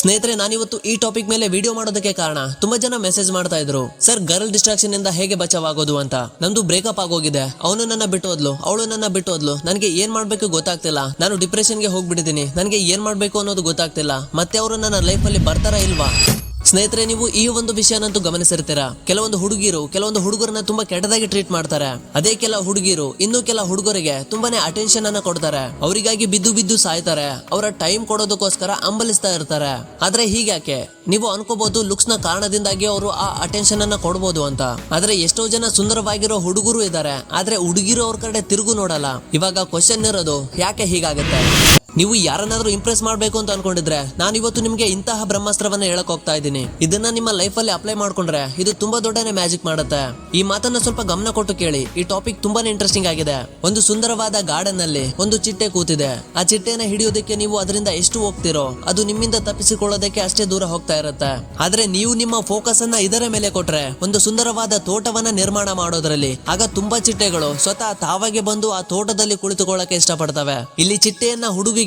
ಸ್ನೇಹಿತರೆ, ನಾನಿವತ್ತು ಈ ಟಾಪಿಕ್ ಮೇಲೆ ವಿಡಿಯೋ ಮಾಡೋದಕ್ಕೆ ಕಾರಣ ತುಂಬಾ ಜನ ಮೆಸೇಜ್ ಮಾಡ್ತಾ ಇದ್ರು, ಸರ್ ಗರ್ಲ್ ಡಿಸ್ಟ್ರಾಕ್ಷನ್ ಇಂದ ಹೇಗೆ ಬಚಾವಾಗೋದು ಅಂತ. ನಂದು ಬ್ರೇಕಪ್ ಆಗೋಗಿದೆ, ಅವನು ನನ್ನ ಬಿಟ್ಟು ಹೋದ್ಲು, ಅವಳು ನನ್ನ ಬಿಟ್ಟು ಹೋದ್ಲು, ನನಗೆ ಏನ್ ಮಾಡ್ಬೇಕು ಗೊತ್ತಾಗ್ತಿಲ್ಲ, ನಾನು ಡಿಪ್ರೆಷನ್ಗೆ ಹೋಗ್ಬಿಟ್ಟಿದ್ದೀನಿ, ನನಗೆ ಏನ್ ಮಾಡ್ಬೇಕು ಅನ್ನೋದು ಗೊತ್ತಾಗ್ತಿಲ್ಲ, ಮತ್ತೆ ಅವರು ನನ್ನ ಲೈಫ್ ಅಲ್ಲಿ ಬರ್ತಾರಾ ಇಲ್ವಾ? ಸ್ನೇಹಿತರೆ, ನೀವು ಈ ಒಂದು ವಿಷಯನಂತೂ ಗಮನಿಸಿರ್ತೀರಾ. ಕೆಲವೊಂದು ಹುಡುಗರನ್ನ ತುಂಬಾ ಕೆಟ್ಟದಾಗಿ ಟ್ರೀಟ್ ಮಾಡ್ತಾರೆ. ಅದೇ ಕೆಲ ಹುಡುಗಿರು ಇನ್ನು ಕೆಲ ಹುಡುಗರಿಗೆ ತುಂಬಾನೇ ಅಟೆನ್ಷನ್ ಅನ್ನ ಕೊಡ್ತಾರೆ. ಅವರಿಗಾಗಿ ಬಿದ್ದು ಸಾಯ್ತಾರೆ. ಅವರ ಟೈಮ್ ಕೊಡೋದಕ್ಕೋಸ್ಕರ ಅಂಬಲಿಸ್ತಾ ಇರ್ತಾರೆ. ಆದ್ರೆ ಹೀಗ್ಯಾಕೆ? ನೀವು ಅನ್ಕೋಬಹುದು ಲುಕ್ಸ್ ನ ಕಾರಣದಿಂದಾಗಿ ಅವರು ಆ ಅಟೆನ್ಷನ್ ಅನ್ನ ಕೊಡಬಹುದು ಅಂತ. ಆದ್ರೆ ಎಷ್ಟೋ ಜನ ಸುಂದರವಾಗಿರೋ ಹುಡುಗರು ಇದ್ದಾರೆ, ಆದ್ರೆ ಹುಡುಗಿರು ಅವ್ರ ಕಡೆ ತಿರುಗು ನೋಡಲ್ಲ. ಇವಾಗ ಕ್ವಶನ್ ಇರೋದು, ಯಾಕೆ ಹೀಗಾಗುತ್ತೆ? ನೀವು ಯಾರನ್ನಾದ್ರೂ ಇಂಪ್ರೆಸ್ ಮಾಡ್ಬೇಕು ಅಂತ ಅನ್ಕೊಂಡಿದ್ರೆ ನಾನು ಇವತ್ತು ನಿಮ್ಗೆ ಇಂತಹ ಬ್ರಹ್ಮಾಸ್ತ್ರವನ್ನ ಹೇಳಕ್ ಹೋಗ್ತಾ ಇದ್ದೀನಿ. ಇದನ್ನ ನಿಮ್ಮ ಲೈಫ್ ಅಲ್ಲಿ ಅಪ್ಲೈ ಮಾಡ್ಕೊಂಡ್ರೆ ಇದು ತುಂಬಾ ದೊಡ್ಡನೇ ಮ್ಯಾಜಿಕ್ ಮಾಡುತ್ತೆ. ಈ ಮಾತನ್ನ ಸ್ವಲ್ಪ ಗಮನ ಕೊಟ್ಟು ಕೇಳಿ. ಈ ಟಾಪಿಕ್ ತುಂಬಾನೇ ಇಂಟ್ರೆಸ್ಟಿಂಗ್ ಆಗಿದೆ. ಒಂದು ಸುಂದರವಾದ ಗಾರ್ಡನ್ ನಲ್ಲಿ ಒಂದು ಚಿಟ್ಟೆ ಕೂತಿದೆ. ಆ ಚಿಟ್ಟೆನ ಹಿಡಿಯೋದಕ್ಕೆ ನೀವು ಅದರಿಂದ ಎಷ್ಟು ಹೋಗ್ತಿರೋ ಅದು ನಿಮ್ಮಿಂದ ತಪ್ಪಿಸಿಕೊಳ್ಳೋದಕ್ಕೆ ಅಷ್ಟೇ ದೂರ ಹೋಗ್ತಾ ಇರುತ್ತೆ. ಆದ್ರೆ ನೀವು ನಿಮ್ಮ ಫೋಕಸ್ ಅನ್ನ ಇದರ ಮೇಲೆ ಕೊಟ್ರೆ, ಒಂದು ಸುಂದರವಾದ ತೋಟವನ್ನ ನಿರ್ಮಾಣ ಮಾಡೋದ್ರಲ್ಲಿ, ಆಗ ತುಂಬಾ ಚಿಟ್ಟೆಗಳು ಸ್ವತಃ ತಾವಾಗೆ ಬಂದು ಆ ತೋಟದಲ್ಲಿ ಕುಳಿತುಕೊಳ್ಳಕ್ಕೆ ಇಷ್ಟಪಡ್ತವೆ. ಇಲ್ಲಿ ಚಿಟ್ಟೆಯನ್ನ ಹುಡುಗಿಗೆ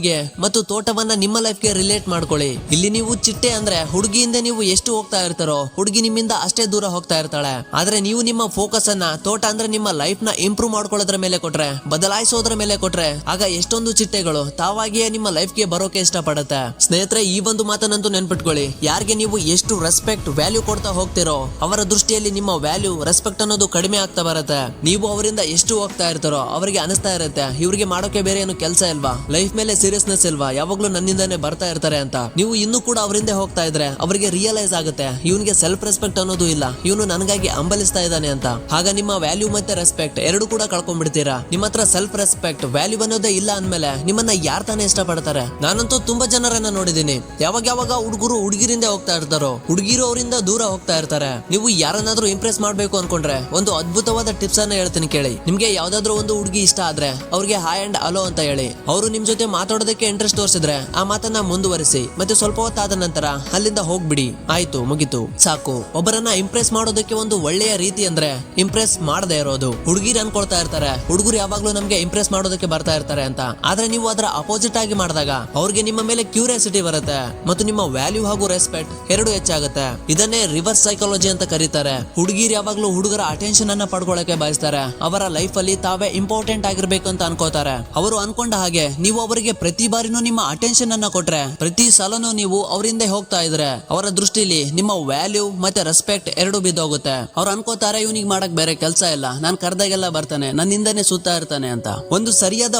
ಮತ್ತು ತೋಟವನ್ನ ನಿಮ್ಮ ಲೈಫ್ಗೆ ರಿಲೇಟ್ ಮಾಡ್ಕೊಳ್ಳಿ. ಇಲ್ಲಿ ನೀವು ಚಿಟ್ಟೆ ಅಂದ್ರೆ ಹುಡುಗಿಯಿಂದ ನೀವು ಎಷ್ಟು ಹೋಗ್ತಾ ಇರ್ತಾರೋ ಹುಡುಗಿ ನಿಮ್ಮಿಂದ ಅಷ್ಟೇ ದೂರ ಹೋಗ್ತಾ ಇರ್ತಾಳೆ. ಆದ್ರೆ ನೀವು ನಿಮ್ಮ ಫೋಕಸ್ ಅನ್ನ ತೋಟ ಅಂದ್ರೆ ನಿಮ್ಮ ಲೈಫ್ ನ ಇಂಪ್ರೂವ್ ಮಾಡ್ಕೊಳ್ಳೋದ್ರ ಮೇಲೆ ಕೊಟ್ರೆ, ಬದಲಾಯಿಸೋದ್ರ ಮೇಲೆ ಕೊಟ್ರೆ, ಆಗ ಎಷ್ಟೊಂದು ಚಿಟ್ಟೆಗಳು ತಾವಾಗಿಯೇ ನಿಮ್ಮ ಲೈಫ್ಗೆ ಬರೋಕೆ ಇಷ್ಟಪಡುತ್ತೆ. ಸ್ನೇಹಿತರೆ, ಈ ಒಂದು ಮಾತನ್ನಂತೂ ನೆನ್ಪಿಟ್ಕೊಳ್ಳಿ. ಯಾರಿಗೆ ನೀವು ಎಷ್ಟು ರೆಸ್ಪೆಕ್ಟ್, ವ್ಯಾಲ್ಯೂ ಕೊಡ್ತಾ ಹೋಗ್ತಿರೋ ಅವರ ದೃಷ್ಟಿಯಲ್ಲಿ ನಿಮ್ಮ ವ್ಯಾಲ್ಯೂ, ರೆಸ್ಪೆಕ್ಟ್ ಅನ್ನೋದು ಕಡಿಮೆ ಆಗ್ತಾ ಬರುತ್ತೆ. ನೀವು ಅವರಿಂದ ಎಷ್ಟು ಹೋಗ್ತಾ ಇರ್ತಾರೋ ಅವರಿಗೆ ಅನಿಸ್ತಾ ಇರುತ್ತೆ, ಇವ್ರಿಗೆ ಮಾಡೋಕೆ ಬೇರೆ ಏನು ಕೆಲಸ ಇಲ್ವಾ, ಲೈಫ್ ಮೇಲೆ ಸೀರಿಯಸ್ನೆಸ್ ಇಲ್ವಾ, ಯಾವಾಗ್ಲೂ ನನ್ನಿಂದಾನೆ ಬರ್ತಾ ಇರ್ತಾರೆ ಅಂತ. ನೀವು ಇನ್ನೂ ಕೂಡ ಅವರಿಂದ ಹೋಗ್ತಾ ಇದ್ರೆ ಅವರಿಗೆ ರಿಯಲೈಸ್ ಆಗುತ್ತೆ, ಇವನಿಗೆ ಸೆಲ್ಫ್ ರೆಸ್ಪೆಕ್ಟ್ ಅನ್ನೋದು ಇಲ್ಲ, ಇವನು ನನಗಾಗಿ ಅಂಬಲಿಸ್ತಾ ಇದ್ದಾನೆ ಅಂತ. ಆಗ ನಿಮ್ಮ ವ್ಯಾಲ್ಯೂ ಮತ್ತೆ ರೆಸ್ಪೆಕ್ಟ್ ಎರಡು ಕೂಡ ಕಳ್ಕೊಂಡ್ಬಿಡ್ತೀರಾ. ನಿಮ್ಮ ಹತ್ರ ಸೆಲ್ಫ್ ರೆಸ್ಪೆಕ್ಟ್, ವ್ಯಾಲ್ಯೂ ಅನ್ನೋದೇ ಇಲ್ಲ ಅಂದ್ಮೇಲೆ ನಿಮ್ಮನ್ನ ಯಾರ್ ತಾನೇ ಇಷ್ಟಪಡ್ತಾರೆ? ನಾನಂತೂ ತುಂಬಾ ಜನರನ್ನ ನೋಡಿದೀನಿ. ಯಾವಾಗ ಹುಡುಗರು ಹುಡುಗಿರಿಂದ ಹೋಗ್ತಾ ಇರ್ತಾರೋ ಹುಡುಗಿರು ಅವರಿಂದ ದೂರ ಹೋಗ್ತಾ ಇರ್ತಾರೆ. ನೀವು ಯಾರನ್ನಾದ್ರೂ ಇಂಪ್ರೆಸ್ ಮಾಡ್ಬೇಕು ಅನ್ಕೊಂಡ್ರೆ ಒಂದು ಅದ್ಭುತವಾದ ಟಿಪ್ಸ್ ಅನ್ನ ಹೇಳ್ತೀನಿ ಕೇಳಿ. ನಿಮ್ಗೆ ಯಾವ್ದಾದ್ರು ಒಂದು ಹುಡುಗಿ ಇಷ್ಟ ಆದ್ರೆ ಅವ್ರಿಗೆ ಹಾಯ್ ಅಂಡ್ ಹಲೋ ಅಂತ ಹೇಳಿ. ಅವರು ನಿಮ್ ಜೊತೆ ಮಾತಾಡೋದಕ್ಕೆ ಇಂಟ್ರೆಸ್ಟ್ ತೋರಿಸಿದ್ರೆ ಆ ಮಾತನ್ನ ಮುಂದುವರಿಸಿ. ಮತ್ತೆ ಸ್ವಲ್ಪ ಹೊತ್ತಾದ ನಂತರ ಅಲ್ಲಿಂದ ಹೋಗ್ಬಿಡಿ. ಆಯ್ತು, ಮುಗಿತು, ಸಾಕು. ಒಬ್ಬರನ್ನ ಇಂಪ್ರೆಸ್ ಮಾಡೋದಕ್ಕೆ ಒಂದು ಒಳ್ಳೆಯ ರೀತಿ ಅಂದ್ರೆ ಇಂಪ್ರೆಸ್ ಮಾಡದೇ ಇರೋದು. ಹುಡುಗಿರು ಅನ್ಕೊಳ್ತಾ ಇರ್ತಾರೆ ಹುಡುಗರು ಯಾವಾಗ್ಲೂ ನಮ್ಗೆ ಇಂಪ್ರೆಸ್ ಮಾಡೋದಕ್ಕೆ ಬರ್ತಾ ಇರ್ತಾರೆ ಅಂತ. ಆದ್ರೆ ನೀವು ಅದರ ಅಪೋಸಿಟ್ ಆಗಿ ಮಾಡಿದಾಗ ಅವ್ರಿಗೆ ನಿಮ್ಮ ಮೇಲೆ ಕ್ಯೂರಿಯಾಸಿಟಿ ಬರುತ್ತೆ ಮತ್ತು ನಿಮ್ಮ ವ್ಯಾಲ್ಯೂ ಹಾಗೂ ರೆಸ್ಪೆಕ್ಟ್ ಎರಡು ಹೆಚ್ಚಾಗುತ್ತೆ. ಇದನ್ನೇ ರಿವರ್ಸ್ ಸೈಕಾಲಜಿ ಅಂತ ಕರೀತಾರೆ. ಹುಡುಗಿರು ಯಾವಾಗ್ಲೂ ಹುಡುಗರ ಅಟೆನ್ಷನ್ ಅನ್ನ ಪಡ್ಕೊಳ್ಳಕ್ಕೆ ಬಯಸ್ತಾರೆ. ಅವರ ಲೈಫ್ ಅಲ್ಲಿ ತಾವೇ ಇಂಪಾರ್ಟೆಂಟ್ ಆಗಿರ್ಬೇಕು ಅಂತ ಅನ್ಕೋತಾರೆ. ಅವರು ಅನ್ಕೊಂಡ ಹಾಗೆ ನೀವು ಅವರಿಗೆ ಪ್ರತಿ ಬಾರಿನೂ ನಿಮ್ಮ ಅಟೆನ್ಷನ್ ಅನ್ನ ಕೊಟ್ರೆ, ಪ್ರತಿ ಸಲನೂ ನೀವು ಅವರಿಂದ ಹೋಗ್ತಾ ಇದ್ರೆ, ಅವರ ದೃಷ್ಟಿಲಿ ನಿಮ್ಮ ವ್ಯಾಲ್ಯೂ ಮತ್ತೆ ರೆಸ್ಪೆಕ್ಟ್ ಎರಡು ಬಿದ್ದೋಗುತ್ತೆ. ಅವ್ರು ಅನ್ಕೋತಾರೆ ಇವನಿಗೆ ಮಾಡಕ್ ಬೇರೆ ಕೆಲಸ ಇಲ್ಲ, ನಾನ್ ಕರ್ದಾಗೆಲ್ಲ ಬರ್ತಾನೆ, ನನ್ನಿಂದನೇ ಸುತ್ತಾ ಇರ್ತಾನೆ ಅಂತ. ಒಂದು ಸರಿಯಾದ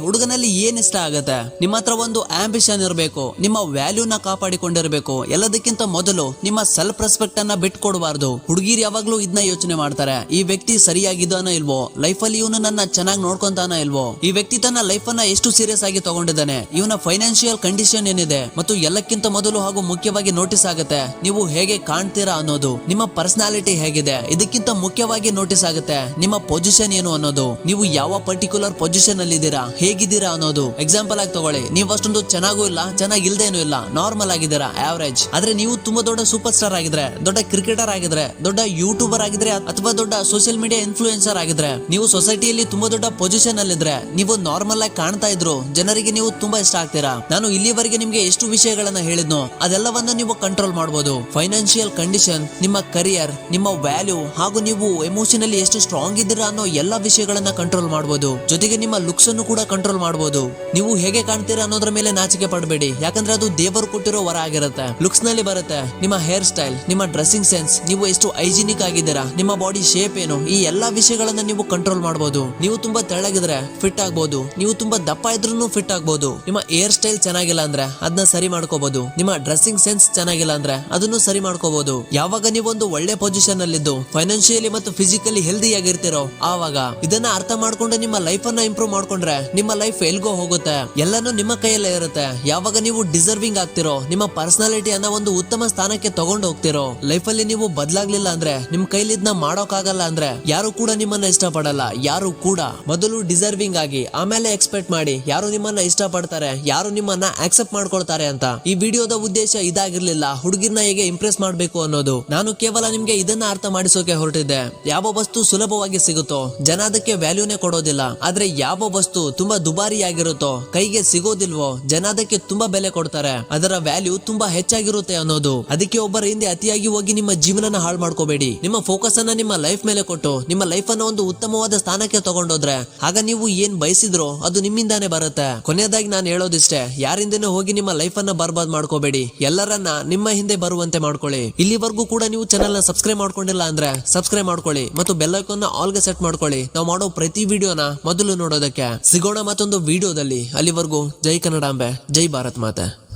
ಹುಡುಗನಲ್ಲಿ ಏನ್ ಇಷ್ಟ ಆಗತ್ತೆ? ನಿಮ್ಮ ಹತ್ರ ಒಂದು ಆಂಬಿಷನ್ ಇರಬೇಕು, ನಿಮ್ಮ ವ್ಯಾಲ್ಯೂನ ಕಾಪಾಡಿಕೊಂಡಿರ್ಬೇಕು. ಎಲ್ಲದಕ್ಕಿಂತ ಮೊದಲು ನಿಮ್ಮ ಸೆಲ್ಫ್ ರೆಸ್ಪೆಕ್ಟ್ ಅನ್ನ ಬಿಟ್ಕೊಡ್ಬಾರ್ದು. ಹುಡುಗಿರು ಯಾವಾಗ್ಲೂ ಇದನ್ನ ಯೋಚನೆ ಮಾಡ್ತಾರೆ, ಈ ವ್ಯಕ್ತಿ ಸರಿಯಾಗಿದ್ದಾನೋ ಇಲ್ವೋ, ಲೈಫ್ ಅಲ್ಲಿ ಇವನು ನನ್ನ ಚೆನ್ನಾಗಿ ನೋಡ್ಕೊಂತಾನ ಇಲ್ವೋ, ಈ ವ್ಯಕ್ತಿ ತನ್ನ ಲೈಫ್ ಅನ್ನ ಎಷ್ಟು ಸೀರಿಯಸ್ ಆಗಿ ತಗೊಂಡಿದ್ದಾನೆ, ಇವನ ಫೈನಾನ್ಷಿಯಲ್ ಕಂಡೀಷನ್ ಏನಿದೆ, ಮತ್ತು ಎಲ್ಲಕ್ಕಿಂತ ಮೊದಲು ಹಾಗೂ ಮುಖ್ಯವಾಗಿ ನೋಟಿಸ್ ಆಗುತ್ತೆ ನೀವು ಹೇಗೆ ಕಾಣ್ತೀರಾ ಅನ್ನೋದು, ನಿಮ್ಮ ಪರ್ಸನಾಲಿಟಿ ಹೇಗಿದೆ. ಇದಕ್ಕಿಂತ ಮುಖ್ಯವಾಗಿ ನೋಟಿಸ್ ಆಗುತ್ತೆ ನಿಮ್ಮ ಪೊಸಿಷನ್ ಏನು ಅನ್ನೋದು, ನೀವು ಯಾವ ಪರ್ಟಿಕ್ಯುಲರ್ ಪೊಸಿಷನ್ ಅಲ್ಲಿ ಇದ್ದೀರಾ, ಹೇಗಿದ್ದೀರಾ ಅನ್ನೋದು. ಎಕ್ಸಾಂಪಲ್ ಆಗಿ ತಗೊಳ್ಳಿ, ನೀವು ಅಷ್ಟೊಂದು ಚೆನ್ನಾಗೂ ಇಲ್ಲ, ಚೆನ್ನಾಗಿಲ್ದೇನೂ ಇಲ್ಲ, ನಾರ್ಮಲ್ ಆಗಿದ್ದೀರಾ, ಆವರೇಜ್. ಆದ್ರೆ ನೀವು ತುಂಬಾ ದೊಡ್ಡ ಸೂಪರ್ ಸ್ಟಾರ್ ಆಗಿದ್ರೆ, ದೊಡ್ಡ ಕ್ರಿಕೆಟರ್ ಆಗಿದ್ರೆ, ದೊಡ್ಡ ಯೂಟ್ಯೂಬರ್ ಆಗಿದ್ರೆ, ಅಥವಾ ದೊಡ್ಡ ಸೋಷಿಯಲ್ ಮೀಡಿಯಾ ಇನ್ಫ್ಲೂಯೆನ್ಸರ್ ಆಗಿದ್ರೆ, ನೀವು ಸೊಸೈಟಿಯಲ್ಲಿ ತುಂಬಾ ದೊಡ್ಡ ಪೊಸಿಷನ್ ಅಲ್ಲಿ ಇದ್ರೆ, ನೀವು ನಾರ್ಮಲ್ ಆಗಿ ಕಾಣ್ತಾ ಇದ್ರು ಜನರಿಗೆ ನೀವು ತುಂಬಾ ಇಷ್ಟ ಆಗ್ತೀರಾ. ನಾನು ಇಲ್ಲಿವರೆಗೆ ನಿಮ್ಗೆ ಎಷ್ಟು ವಿಷಯಗಳನ್ನ ಹೇಳಿದ್ನೋ ಅದೆಲ್ಲವನ್ನ ನೀವು ಕಂಟ್ರೋಲ್ ಮಾಡಬಹುದು. ಫೈನಾನ್ಷಿಯಲ್ ಕಂಡೀಷನ್, ನಿಮ್ಮ ಕರಿಯರ್, ನಿಮ್ಮ ವ್ಯಾಲ್ಯೂ ಹಾಗೂ ನೀವು ಎಮೋಷನಲಿ ಎಷ್ಟು ಸ್ಟ್ರಾಂಗ್ ಇದ್ದೀರಾ ಅನ್ನೋ ಎಲ್ಲಾ ವಿಷಯಗಳನ್ನ ಕಂಟ್ರೋಲ್ ಮಾಡಬಹುದು. ಜೊತೆಗೆ ನಿಮ್ಮ ಲುಕ್ಸ್ ಅನ್ನು ಕೂಡ ಕಂಟ್ರೋಲ್ ಮಾಡಬಹುದು. ನೀವು ಹೇಗೆ ಕಾಣ್ತೀರಾ ಅನ್ನೋದ್ರ ಮೇಲೆ ನಾಚಿಕೆ ಪಡಬೇಡಿ, ಯಾಕಂದ್ರೆ ಅದು ದೇವರು ಕೊಟ್ಟಿರೋ ವರ ಆಗಿರುತ್ತೆ. ಲುಕ್ಸ್ ನಲ್ಲಿ ಬರುತ್ತೆ ನಿಮ್ಮ ಹೇರ್ ಸ್ಟೈಲ್, ನಿಮ್ಮ ಡ್ರೆಸ್ಸಿಂಗ್ ಸೆನ್ಸ್, ನೀವು ಎಷ್ಟು ಹೈಜಿನಿಕ್ ಆಗಿದ್ದೀರಾ, ನಿಮ್ಮ ಬಾಡಿ ಶೇಪ್ ಏನು, ಈ ಎಲ್ಲಾ ವಿಷಯಗಳನ್ನ ನೀವು ಕಂಟ್ರೋಲ್ ಮಾಡಬಹುದು. ನೀವು ತುಂಬಾ ತೆಳ್ಳಗಿದ್ರೆ ಫಿಟ್ ಆಗ್ಬಹುದು, ನೀವು ತುಂಬಾ ದಪ್ಪ ಇದ್ರೂ ಫಿಟ್ ಆಗ್ಬಹುದು. ನಿಮ್ಮ ಹೇರ್ ಸ್ಟೈಲ್ ಚೆನ್ನಾಗಿಲ್ಲ ಅಂದ್ರೆ ಅದನ್ನ ಸರಿ ಮಾಡ್ಕೋಬಹುದು. ನಿಮ್ಮ ಡ್ರೆಸ್ಸಿಂಗ್ ಸೆನ್ಸ್ ಚೆನ್ನಾಗಿಲ್ಲ ಅಂದ್ರೆ ಅದನ್ನು ಸರಿ ಮಾಡ್ಕೋಬಹುದು. ಯಾವಾಗ ನೀವು ಒಂದು ಒಳ್ಳೆ ಪೊಸಿಷನ್ ಅಲ್ಲಿದ್ದು ಫೈನಾನ್ಷಿಯಲಿ ಮತ್ತು ಫಿಸಿಕಲಿ ಹೆಲ್ದಿ ಆಗಿರ್ತೀರೋ ಆವಾಗ ಇದನ್ನ ಅರ್ಥ ಮಾಡ್ಕೊಂಡು ನಿಮ್ಮ ಲೈಫ್ ಅನ್ನ ಇಂಪ್ರೂವ್ ಮಾಡ್ಕೊಂಡ್ರೆ ನಿಮ್ಮ ಲೈಫ್ ಎಲ್ಗೋ ಹೋಗುತ್ತೆ. ಎಲ್ಲಾನು ನಿಮ್ಮ ಕೈಯಲ್ಲೇ ಇರುತ್ತೆ. ಯಾವಾಗ ನೀವು ಡಿಸರ್ವಿಂಗ್ ಆಗ್ತಿರೋ, ನಿಮ್ಮ ಪರ್ಸನಾಲಿಟಿ ಸೊಸೈಟಿಯನ್ನ ಒಂದು ಉತ್ತಮ ಸ್ಥಾನಕ್ಕೆ ತಗೊಂಡು ಹೋಗ್ತಿರೋ. ಲೈಫ್ ಅಲ್ಲಿ ನೀವು ಬದಲಾಗ್ಲಿಲ್ಲ ಅಂದ್ರೆ, ನಿಮ್ ಕೈಲಿದ್ನ ಮಾಡೋಕ್ಕಾಗಲ್ಲ ಅಂದ್ರೆ ಯಾರು ಕೂಡ ನಿಮ್ಮನ್ನ ಇಷ್ಟಪಡಲ್ಲ. ಯಾರು ಕೂಡ ಮೊದಲು ಡಿಸರ್ವಿಂಗ್ ಆಗಿ ಆಮೇಲೆ ಎಕ್ಸ್ಪೆಕ್ಟ್ ಮಾಡಿ ಯಾರು ನಿಮ್ಮನ್ನ ಇಷ್ಟಪಡ್ತಾರೆ, ಯಾರು ನಿಮ್ಮನ್ನ ಆಕ್ಸೆಪ್ಟ್ ಮಾಡ್ಕೊಳ್ತಾರೆ ಅಂತ. ಈ ವಿಡಿಯೋದ ಉದ್ದೇಶ ಇದಾಗಿರ್ಲಿಲ್ಲ ಹುಡುಗಿರ್ನ ಹೇಗೆ ಇಂಪ್ರೆಸ್ ಮಾಡ್ಬೇಕು ಅನ್ನೋದು. ನಾನು ಕೇವಲ ನಿಮ್ಗೆ ಇದನ್ನ ಅರ್ಥ ಮಾಡಿಸೋಕೆ ಹೊರಟಿದ್ದೆ. ಯಾವ ವಸ್ತು ಸುಲಭವಾಗಿ ಸಿಗುತ್ತೋ ಜನ ಅದಕ್ಕೆ ವ್ಯಾಲ್ಯೂನೇ ಕೊಡೋದಿಲ್ಲ. ಆದ್ರೆ ಯಾವ ವಸ್ತು ತುಂಬಾ ದುಬಾರಿಯಾಗಿರುತ್ತೋ, ಕೈಗೆ ಸಿಗೋದಿಲ್ವೋ, ಜನ ಅದಕ್ಕೆ ತುಂಬಾ ಬೆಲೆ ಕೊಡ್ತಾರೆ. ಅದರ ವ್ಯಾಲ್ಯೂ ತುಂಬಾ ಹೆಚ್ಚಾಗಿರುತ್ತೆ ಅನ್ನೋದು. ಅದಕ್ಕೆ ಒಬ್ಬರ ಹಿಂದೆ ಅತಿಯಾಗಿ ಹೋಗಿ ನಿಮ್ಮ ಜೀವನನ ಹಾಳು ಮಾಡ್ಕೋಬೇಡಿ. ನಿಮ್ಮ ಫೋಕಸ್ ಅನ್ನ ನಿಮ್ಮ ಲೈಫ್ ಮೇಲೆ ಕೊಟ್ಟು ನಿಮ್ಮ ಲೈಫ್ ಅನ್ನ ಒಂದು ಉತ್ತಮವಾದ ಸ್ಥಾನಕ್ಕೆ ತಗೊಂಡೋದ್ರೆ ಆಗ ನೀವು ಏನ್ ಬಯಸಿದ್ರೋ ಅದು ನಿಮ್ಮಿಂದಾನೇ ಬರುತ್ತೆ. ಕೊನೆಯದಾಗಿ ನಾನು ಹೇಳೋದಿಷ್ಟೇ, ಯಾರಿಂದನೂ ಹೋಗಿ ನಿಮ್ಮ ಲೈಫ್ ಅನ್ನ ಬರ್ಬಾದ್ ಮಾಡ್ಕೋಬೇಡಿ. ಎಲ್ಲರನ್ನ ನಿಮ್ಮ ಹಿಂದೆ ಬರುವಂತೆ ಮಾಡ್ಕೊಳ್ಳಿ. ಇಲ್ಲಿವರೆಗೂ ಕೂಡ ನೀವು ಚಾನೆಲ್ ನ ಸಬ್ಸ್ಕ್ರೈಬ್ ಮಾಡ್ಕೊಂಡಿಲ್ಲ ಅಂದ್ರೆ ಸಬ್ಸ್ಕ್ರೈಬ್ ಮಾಡ್ಕೊಳ್ಳಿ ಮತ್ತು ಬೆಲ್ ಐಕಾನ್ ನ ಆಲ್ ಗೆ ಸೆಟ್ ಮಾಡ್ಕೊಳ್ಳಿ. ನಾವು ಮಾಡೋ ಪ್ರತಿ ವಿಡಿಯೋನ ಮೊದಲು ನೋಡೋದಕ್ಕೆ. ಸಿಗೋಣ ಮತ್ತೊಂದು ವಿಡಿಯೋದಲ್ಲಿ. ಅಲ್ಲಿವರೆಗೂ ಜೈ ಕನ್ನಡಾಂಬೆ, ಜೈ ಭಾರತ್ ಮಾತೆ.